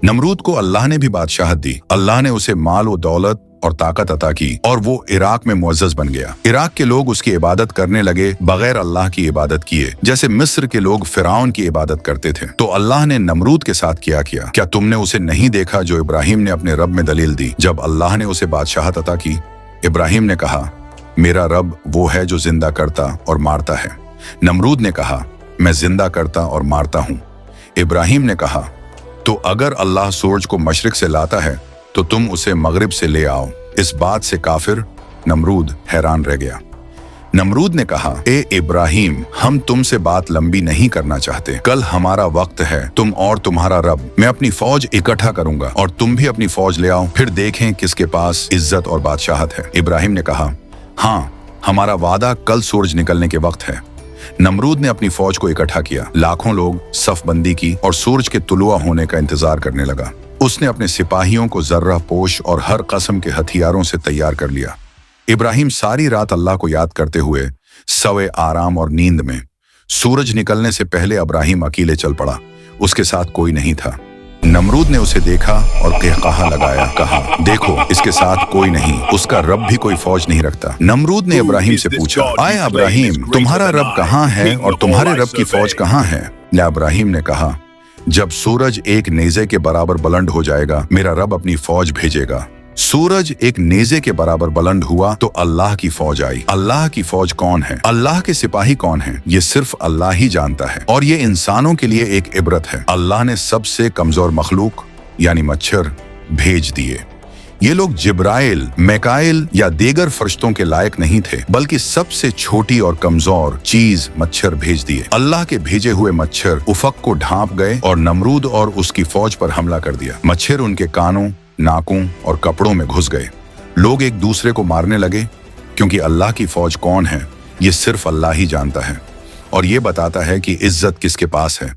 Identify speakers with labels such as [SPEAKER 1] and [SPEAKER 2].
[SPEAKER 1] नमरूद को अल्लाह ने भी बादशाहत दी। अल्लाह ने उसे माल व दौलत और ताकत अता की और वो इराक में मुअज़्ज़ज़ बन गया। इराक के लोग उसकी इबादत करने लगे बगैर अल्लाह की इबादत किए, जैसे मिस्र के लोग फिरौन की इबादत करते थे। तो अल्लाह ने नमरूद के साथ क्या किया? क्या तुमने उसे नहीं देखा जो इब्राहिम ने अपने रब में दलील दी जब अल्लाह ने उसे बादशाहत अता की? इब्राहिम ने कहा, मेरा रब वो है जो जिंदा करता और मारता है। नमरूद ने कहा, मैं जिंदा करता और मारता हूँ। इब्राहिम ने कहा, तो अगर अल्लाह सूरज को मशरिक से लाता है तो तुम उसे मगरिब से ले आओ। इस बात से काफिर नमरूद हैरान रह गया। नमरूद ने कहा, ए इब्राहिम, हम तुमसे बात लंबी नहीं करना चाहते। कल हमारा वक्त है, तुम और तुम्हारा रब। मैं अपनी फौज इकट्ठा करूंगा और तुम भी अपनी फौज ले आओ, फिर देखें किसके पास इज्जत और बादशाहत है। इब्राहिम ने कहा, हाँ, हमारा वादा कल सूरज निकलने के वक्त है। नमरूद ने अपनी फौज को इकट्ठा किया। लाखों लोग सफबंदी की और सूरज के तुलुआ होने का इंतजार करने लगा। उसने अपने सिपाहियों को जर्रा पोश और हर कस्म के हथियारों से तैयार कर लिया। इब्राहिम सारी रात अल्लाह को याद करते हुए सवे आराम और नींद में। सूरज निकलने से पहले इब्राहिम अकेले चल पड़ा। उसके साथ कोई नहीं था। नमरूद ने उसे देखा और कहकहा लगाया, कहा, देखो, इसके साथ कोई नहीं, उसका रब भी कोई फौज नहीं रखता। नमरूद ने इब्राहिम से पूछा, आए इब्राहिम, तुम्हारा रब कहाँ है और तुम्हारे रब की फौज कहाँ है? इब्राहिम ने कहा, जब सूरज एक नेज़े के बराबर बुलंद हो जाएगा, मेरा रब अपनी फौज भेजेगा। सूरज एक नेज़े के बराबर बुलंद हुआ तो अल्लाह की फौज आई। अल्लाह की फौज कौन है? अल्लाह के सिपाही कौन है? ये सिर्फ अल्लाह ही जानता है और ये इंसानों के लिए एक इबरत है। अल्लाह ने सबसे कमजोर मखलूक यानी मच्छर भेज दिए। ये लोग जिब्राइल, मिकाईल या दीगर फरिश्तों के लायक नहीं थे, बल्कि सबसे छोटी और कमजोर चीज मच्छर भेज दिए। अल्लाह के भेजे हुए मच्छर उफक को ढांप गए और नमरूद और उसकी फौज पर हमला कर दिया। मच्छर उनके कानों, नाकों और कपड़ों में घुस गए। लोग एक दूसरे को मारने लगे, क्योंकि अल्लाह की फौज कौन है ये सिर्फ अल्लाह ही जानता है और ये बताता है कि इज्जत किसके पास है।